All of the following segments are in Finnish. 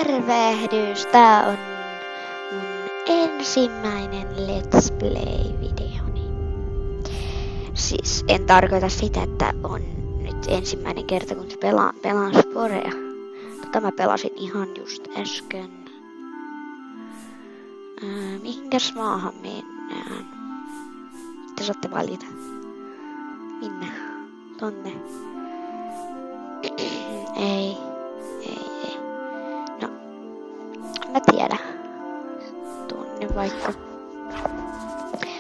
Tervehdys! Tää on mun ensimmäinen Let's Play-videoni. Siis en tarkoita sitä, että on nyt ensimmäinen kerta, kun pelaan Sporea. Mä pelasin ihan just äsken. Mihinkäs maahan mennään? Te saatte valita. Minne? Tonne. Ei. No, mä tiedän. Tonne vaikka.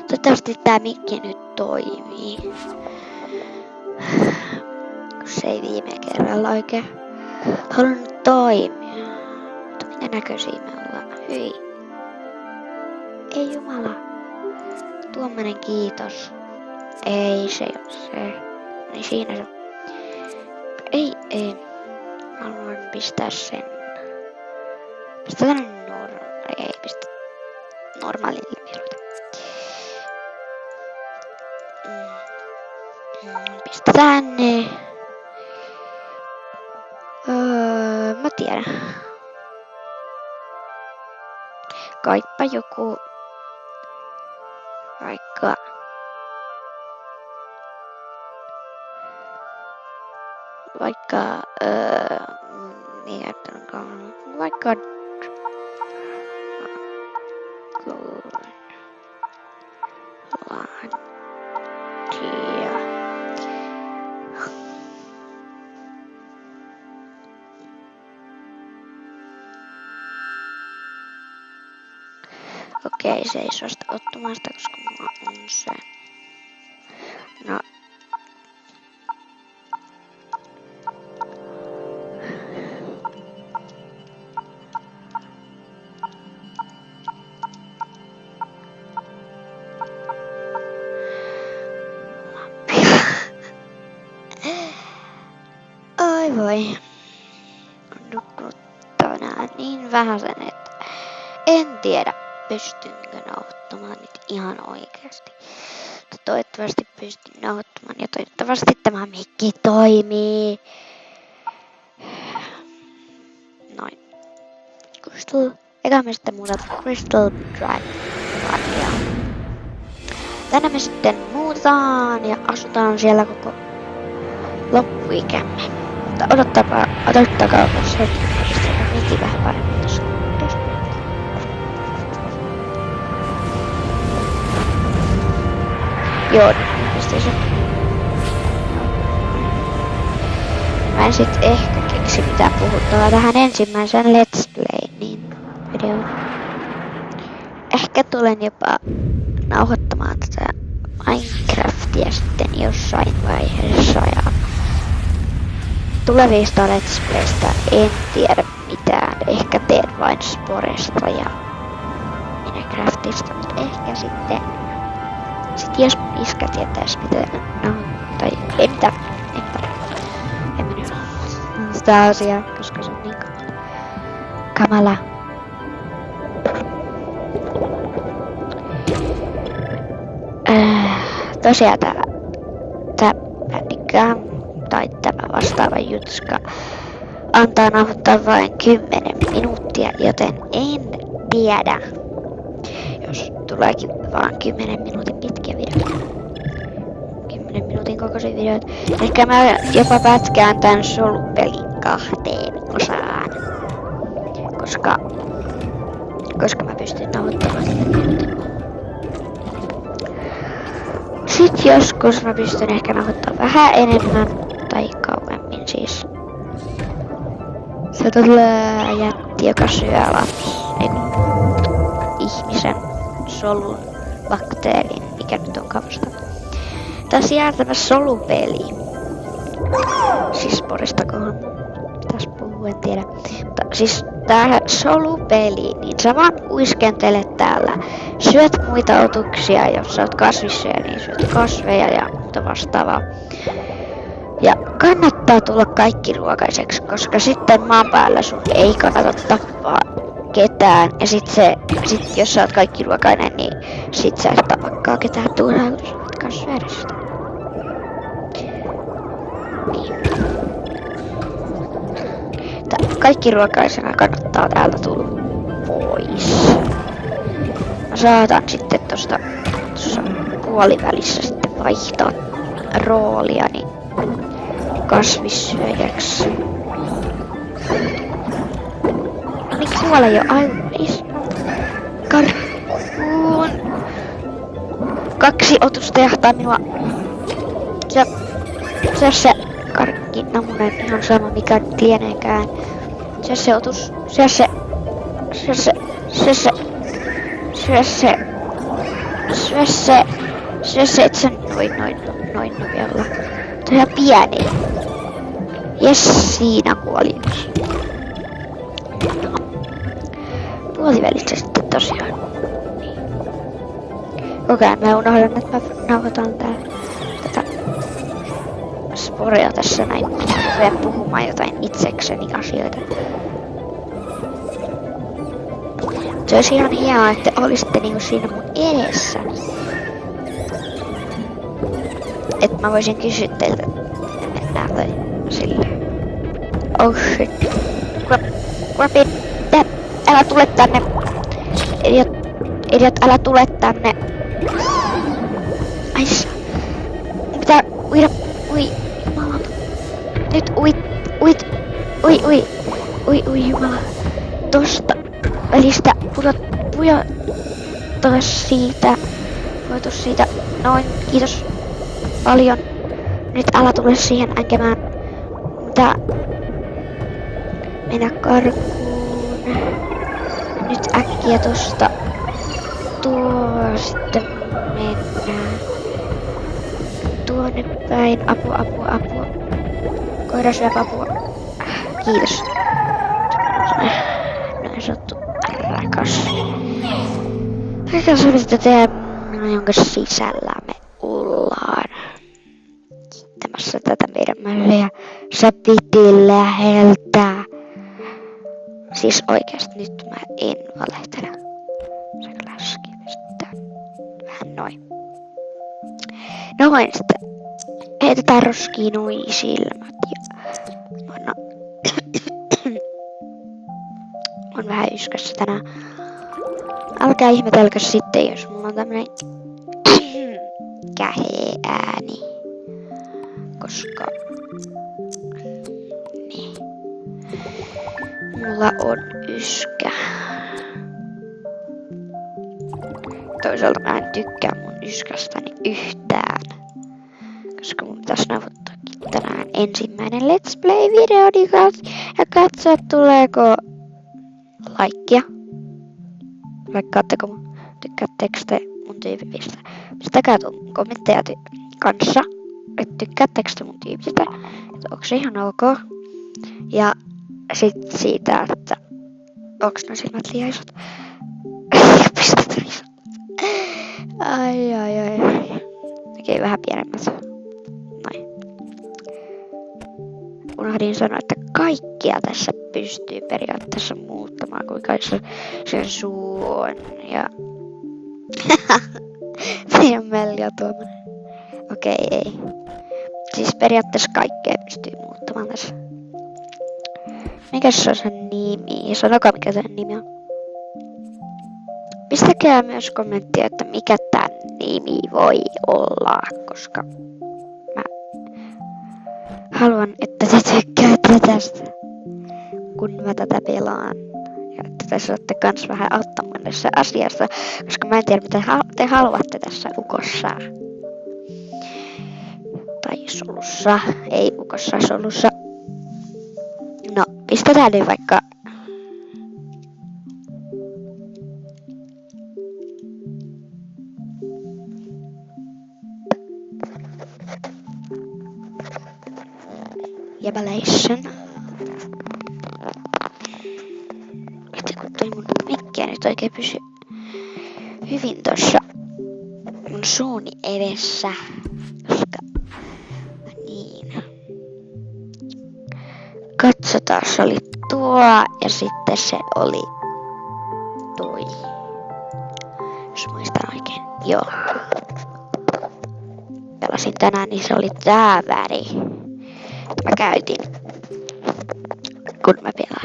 Toivottavasti tää mikki nyt toimii. Kun se ei viime kerralla oikein halunnut toimia. Mutta minkä näköisiä me ollaan? Hyi. Ei jumala. Tuommoinen kiitos. Ei se ole se. Niin siinä se. Ei. Haluan pistää sen. Pistä tänne ei pistä normaalille viruta. Pistä tänne. Mä tiedän. Kaipa joku. Vaikka. Vaikka okei, se ei suosta ottamasta, koska mulla on se. No. Oi voi. On nukkunut tänään niin vähäsen, että en tiedä pystynkö nauhoittamaan nyt ihan oikeasti. Mutta toivottavasti pystyn nauhoittamaan ja toivottavasti tämä mikki toimii. Noin. Crystal. Eikä me sitten muuta Crystal Drivea. Tänne me sitten muutetaan ja asutaan siellä koko loppuikämme. Mutta odottakaa se hetki vähän paremmin tuossa. Joo, mistä se? Mä en sit ehkä keksi mitään puhuttavaa tähän ensimmäiseen Let's Play niin videoon. Ehkä tulen jopa nauhoittamaan tätä Minecraftia sitten jossain vaiheessa ja tulevista Let's Playstä en tiedä mitään. Ehkä teen vain Sporesta ja Minecraftista, mutta ehkä sitten jos iskä tietäis mitä tai ei mitään, en minä sitä asiaa, koska se on niin kamala. Tosiaan tää pänikkä tai tämä vastaava jutska antaa nauhoittaa vain 10 minuuttia, joten en tiedä, jos tuleekin vaan 10 minuutin pitkiä videoita. 10 minuutin kokoisia videoita. Ehkä mä jopa pätkään tän solupelin 2 osaan. Koska mä pystyn nauhoittamaan 10 minuutin. Sit joskus mä pystyn ehkä nauhoittamaan vähän enemmän tai kauemmin siis. Se tulee jätti, joka syö ihmisen solun bakteerin, mikä nyt on kavasta. Tosiaan tämä solupeli. Siis Sporistakohan pitäis puhua, en tiedä. Mutta siis tää solupeli, niin sä vaan uiskentelet täällä. Syöt muita otuksia, jos sä oot kasvissyöjä, niin syöt kasveja ja muuta vastaavaa. Ja kannattaa tulla kaikki ruokaiseksi, koska sitten maan päällä sun ei kannata tappaa ketään. Ja sit jos sä oot kaikki ruokainen, niin sit sä et tapakkaa ketään turhaan, kun sä oot kanssa syödä sitä. Niin. että kaikki ruokaisena kannattaa täältä tulla pois. Mä saatan sitten tuossa puolivälissä sitten vaihtaa rooliani kasvissyöjäksi. Niin kuole jo aivan. Karkuun. 2 otusta jahtaa minua. Se karkki namunen ihan sama mikä nyt lieneekään. Se otus. Syö se, et sä noin nopealla. Tää ihan pieni. Jes, siinä kuoli. No. Puolivälissä sitten tosiaan. Niin. Koko ajan mä unohdan, että mä nauhoitan tätä sporia tässä näin. Rupean puhumaan jotain itsekseni asioita. Se olisi ihan hienoa, että olisitte niinku siinä mun edessäni. Että mä voisin kysyä teiltä, mennään tai sille. Oh shit. Rapid, älä tule tänne. Idiot, älä tule tänne. Ai pitää uida. Ui, jumala. Nyt ui, jumala. Tosta välistä pujotus siitä. Noin, kiitos paljon. Nyt älä tule siihen änkemään. Mitä? Mennä karkuun. Nyt äkkiä tosta. Sitten mennään. Tuonne päin. Apua. Koira syö apua. Kiitos. Näin sanottu rakas. Rakas on sitä jonka sisällä me ollaan. Kiittämässä tätä meidän mölliä. Se piti läheltä. Siis oikeesti nyt mä en valehtele. Se läski pistetään vähän noin. Noin sitten. Heitetään roskiin noin silmät ja on vähän yskässä tänään. Älkää ihmetelkö sitten, jos mulla on tämmönen käheä ääni. Koska niin. Mulla on yskä. Toisaalta mä en tykkää mun yskästäni yhtään. Koska mun pitäis nauhoittaakin tänään ensimmäinen Let's Play-videoni ja katsoa tuleeko laikkia. Vaikkaatteko mun, tykkäättekö te mun tyypistä. Pistäkää kommentteja kanssa, että tykkäättekö te mun tyypistä. Että onko se ihan ok. Ja sit siitä, että onks ne silmät liian isot. Pistetään isot. Ai. Okei, vähän pienemmät. Noin. Unohdin sanoa, että kaikkia tässä pystyy periaatteessa muuttamaan, kuinka se suu on ja meidän Melli on tuommoinen. Okei, ei. Siis periaatteessa kaikkea pystyy muuttamaan tässä. Mikäs se on sen nimi? Sanokaa mikä sen nimi on. Pistäkää myös kommenttia, että mikä tän nimi voi olla, koska mä haluan, että te tykkäätte tästä, kun mä tätä pelaan. Ja että te saatte kans vähän auttamaan tässä asiassa, koska mä en tiedä mitä te haluatte tässä ukossa. Tai solussa, ei ukossa, solussa. No, pistetään nyt vaikka Jäbälation. Että kun toi mun mikkiä nyt oikein pysy hyvin tossa mun suuni edessä. Koska niin. Katsotaan, se oli tuo ja sitten se oli toi. Jos muistan oikein. Joo. Pelasin tänään, niin se oli tää väri. Mä käytin kun mä pelasin.